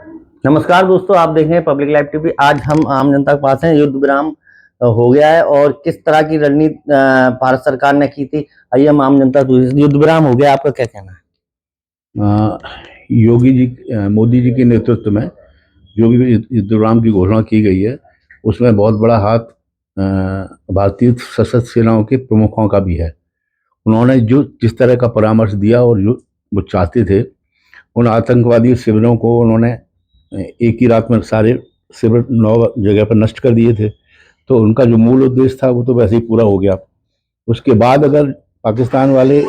नमस्कार दोस्तों, आप देख रहे हैं पब्लिक लाइव टीवी। आज हम आम जनता के पास हैं। युद्ध विराम हो गया है और किस तरह की रणनीति भारत सरकार ने की थी, आइए हम आम जनता से। युद्ध विराम हो गया, आपका क्या कहना है? योगी जी, मोदी जी के नेतृत्व में जो भी युद्ध विराम की घोषणा की गई है, उसमें बहुत बड़ा हाथ भारतीय सशस्त्र सेनाओं के प्रमुखों का भी है। उन्होंने जो जिस तरह का परामर्श दिया और जो वो चाहते थे, उन आतंकवादी शिविरों को उन्होंने एक ही रात में सारे शिविर 9 जगह पर नष्ट कर दिए थे। तो उनका जो मूल उद्देश्य था वो तो वैसे ही पूरा हो गया। उसके बाद अगर पाकिस्तान वाले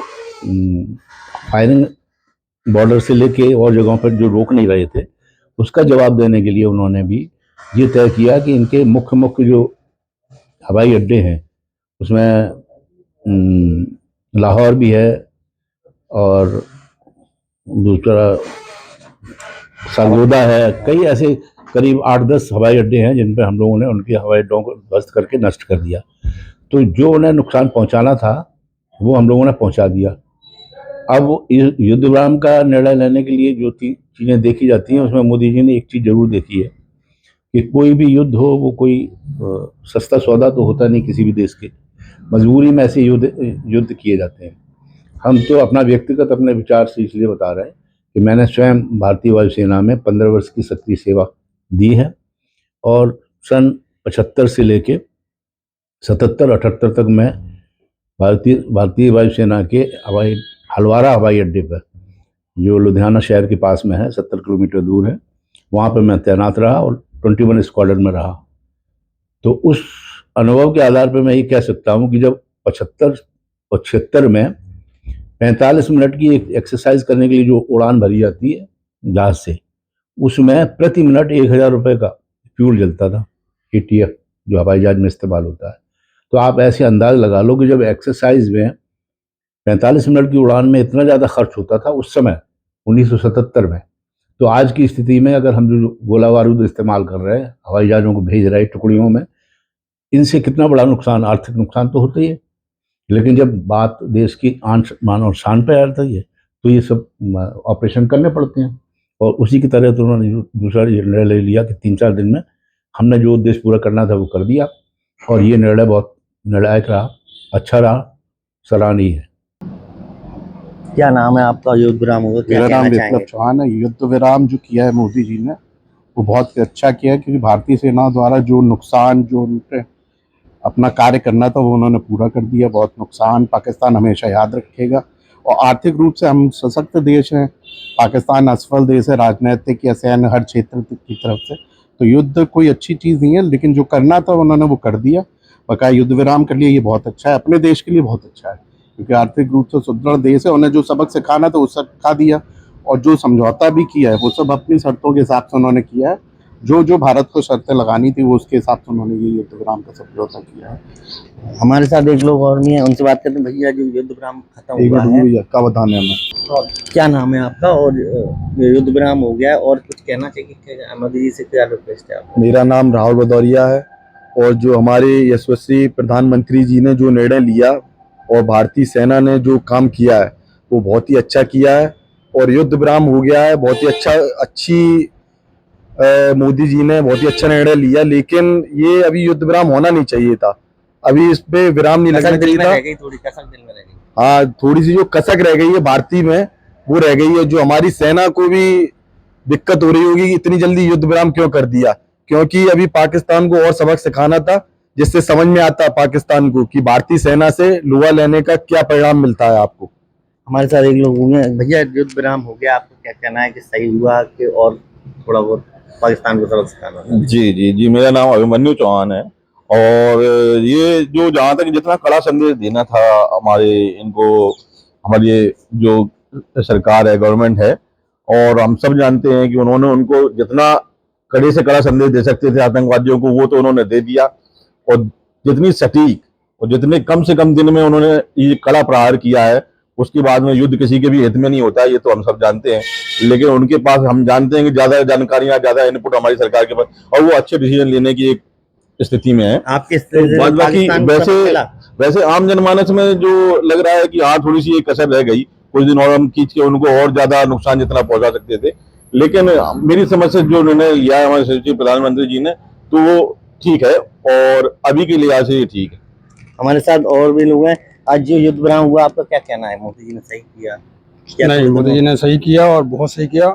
फायरिंग बॉर्डर से लेके और जगहों पर जो रोक नहीं रहे थे, उसका जवाब देने के लिए उन्होंने भी ये तय किया कि इनके मुख्य मुख्य जो हवाई अड्डे हैं, उसमें लाहौर भी है और दूसरा सरगोदा है। कई ऐसे करीब 8-10 हवाई अड्डे हैं जिन पर हम लोगों ने उनके हवाई अड्डों को ध्वस्त करके नष्ट कर दिया। तो जो उन्हें नुकसान पहुंचाना था वो हम लोगों ने पहुंचा दिया। अब युद्ध विराम का निर्णय लेने के लिए जो चीज़ें देखी जाती हैं, उसमें मोदी जी ने एक चीज़ जरूर देखी है कि कोई भी युद्ध हो वो कोई सस्ता सौदा तो होता नहीं किसी भी देश के। मजबूरी में ऐसे युद्ध किए जाते हैं। हम तो अपना व्यक्तिगत अपने विचार से इसलिए बता रहे हैं कि मैंने स्वयं भारतीय वायुसेना में 15 वर्ष की सक्रिय सेवा दी है और सन 75 से लेके 77-78 तक मैं भारतीय वायुसेना के हलवारा हवाई अड्डे पर, जो लुधियाना शहर के पास में है, 70 किलोमीटर दूर है, वहाँ पर मैं तैनात रहा और 21 स्क्वाड्रन में रहा। तो उस अनुभव के आधार पर मैं ये कह सकता हूँ कि जब 75 और 76 में 45 मिनट की एक एक्सरसाइज करने के लिए जो उड़ान भरी जाती है जहाज से, उसमें प्रति मिनट 1000 रुपये का फ्यूल जलता था, ATF जो हवाई जहाज में इस्तेमाल होता है। तो आप ऐसे अंदाज लगा लो कि जब एक्सरसाइज में 45 मिनट की उड़ान में इतना ज़्यादा खर्च होता था उस समय 1977 में, तो आज की स्थिति में अगर हम जो गोला बारूद इस्तेमाल कर रहे हैं, हवाई जहाज़ों को भेज रहे हैं टुकड़ियों में, इनसे कितना बड़ा नुकसान, आर्थिक नुकसान तो होता ही है। लेकिन जब बात देश की आन मान और शान पर आती है तो ये सब ऑपरेशन करने पड़ते हैं। और उसी की तरह तो उन्होंने दूसरा निर्णय ले लिया कि 3-4 दिन में हमने जो उद्देश्य पूरा करना था वो कर दिया और ये निर्णय बहुत निर्णायक रहा, अच्छा रहा, सराहनीय है। क्या नाम है आपका? युद्ध विराम होगा, मेरा नाम विप्लव चौहान है। युद्ध विराम जो किया है मोदी जी ने वो बहुत अच्छा किया है, क्योंकि भारतीय सेना द्वारा जो नुकसान, जो उनके अपना कार्य करना था वो उन्होंने पूरा कर दिया। बहुत नुकसान पाकिस्तान हमेशा याद रखेगा और आर्थिक रूप से हम सशक्त देश हैं, पाकिस्तान असफल देश है राजनीतिक या सैन्य हर क्षेत्र की तरफ से। तो युद्ध कोई अच्छी चीज़ नहीं है, लेकिन जो करना था उन्होंने वो कर दिया। बकाया युद्ध विराम कर लिया, ये बहुत अच्छा है, अपने देश के लिए बहुत अच्छा है, क्योंकि आर्थिक रूप से सुदृढ़ देश है। उन्हें जो सबक सिखाना था वो सब सिखा दिया और जो समझौता भी किया है वो सब अपनी शर्तों के हिसाब से उन्होंने किया है। जो भारत को शर्तें लगानी थी वो उसके हिसाब से उन्होंने ये युद्ध विराम का समझौता किया है। हमारे साथ एक लोग और भी हैं, उनसे बात करते हैं। भैया, जो युद्ध विराम खत्म हुआ है, का बताने में और क्या नाम है आपका? और युद्ध विराम हो गया है और कुछ कहना चाहिए मोदी जी से, क्या रिक्वेस्ट है आपका? मेरा नाम राहुल भदौरिया है और जो हमारे यशस्वी प्रधानमंत्री जी ने जो निर्णय लिया और भारतीय सेना ने जो काम किया है वो बहुत ही अच्छा किया है और युद्ध विराम हो गया है। बहुत ही अच्छी मोदी जी ने बहुत ही अच्छा निर्णय लिया, लेकिन ये अभी युद्ध विराम होना नहीं चाहिए था। अभी इस पे विराम नहीं लगना चाहिए था। थोड़ी कसक दिल में रह गई। हाँ, थोड़ी सी जो कसक रह गई है भारतीय में वो रह गई है, जो हमारी सेना को भी दिक्कत हो रही होगी कि इतनी जल्दी युद्ध विराम क्यों कर दिया, क्योंकि अभी पाकिस्तान को और सबक सिखाना था, जिससे समझ में आता पाकिस्तान को कि भारतीय सेना से लोहा लेने का क्या परिणाम मिलता है आपको। हमारे साथ एक लोग होंगे। भैया, युद्ध विराम हो गया, आपको क्या कहना है कि सही हुआ कि और थोड़ा बहुत पाकिस्तान को सबक सिखाना? जी, मेरा नाम अभिमन्यु चौहान है और ये जो जहाँ तक जितना कड़ा संदेश देना था हमारी जो सरकार है, गवर्नमेंट है, और हम सब जानते हैं कि उन्होंने उनको जितना कड़े से कड़ा संदेश दे सकते थे आतंकवादियों को, वो तो उन्होंने दे दिया। और जितनी सटीक और जितने कम से कम दिन में उन्होंने ये कड़ा प्रहार किया है, उसके बाद में युद्ध किसी के भी हित में नहीं होता, ये तो हम सब जानते हैं। लेकिन उनके पास हम जानते हैं कि ज्यादा जानकारियां, ज्यादा इनपुट हमारी सरकार के पास, और वो अच्छे डिसीजन लेने की एक स्थिति में है। आपके वैसे आम जनमानस में जो लग रहा है कि हाँ थोड़ी सी एक कसर रह गई, कुछ दिन और हम खींच के उनको और ज्यादा नुकसान जितना पहुंचा सकते थे, लेकिन मेरी समझ से जो निर्णय लिया है हमारे यशस्वी प्रधानमंत्री जी ने, तो वो ठीक है और अभी के लिहाज से ये ठीक है। हमारे साथ और भी लोग हैं। आज जो युद्ध विराम हुआ, आपका क्या कहना है? मोदी जी ने सही किया? क्या नहीं, मोदी जी ने सही किया और बहुत सही किया।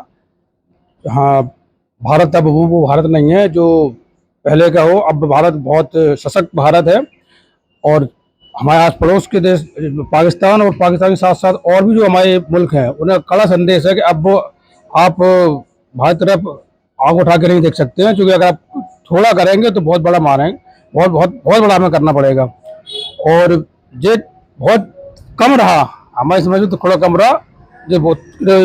हाँ, भारत अब वो भारत नहीं है जो पहले का हो। अब भारत बहुत सशक्त भारत है और हमारे आस पड़ोस के देश पाकिस्तान और पाकिस्तान के साथ साथ और भी जो हमारे मुल्क हैं उन्हें कड़ा संदेश है कि अब वो आप भारत की तरफ आंख उठा के नहीं देख सकते हैं, क्योंकि अगर आप थोड़ा करेंगे तो बहुत बड़ा मारेंगे, बहुत बहुत बहुत बड़ा हमें करना पड़ेगा। और ये बहुत कम रहा, हमारी समझ में तो थोड़ा कम रहा, जो बहुत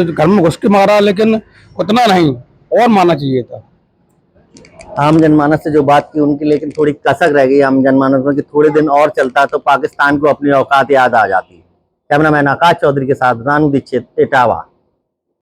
घर में घुस के मारा, लेकिन उतना नहीं, और मारना चाहिए था। आम जनमानस से जो बात की उनकी, लेकिन थोड़ी कसक रह गई आम जनमानस में कि थोड़े दिन और चलता तो पाकिस्तान को अपनी औकात याद आ जाती। कैमरामैन आकाश चौधरी के साथ रानू दीक्षित, इटावा।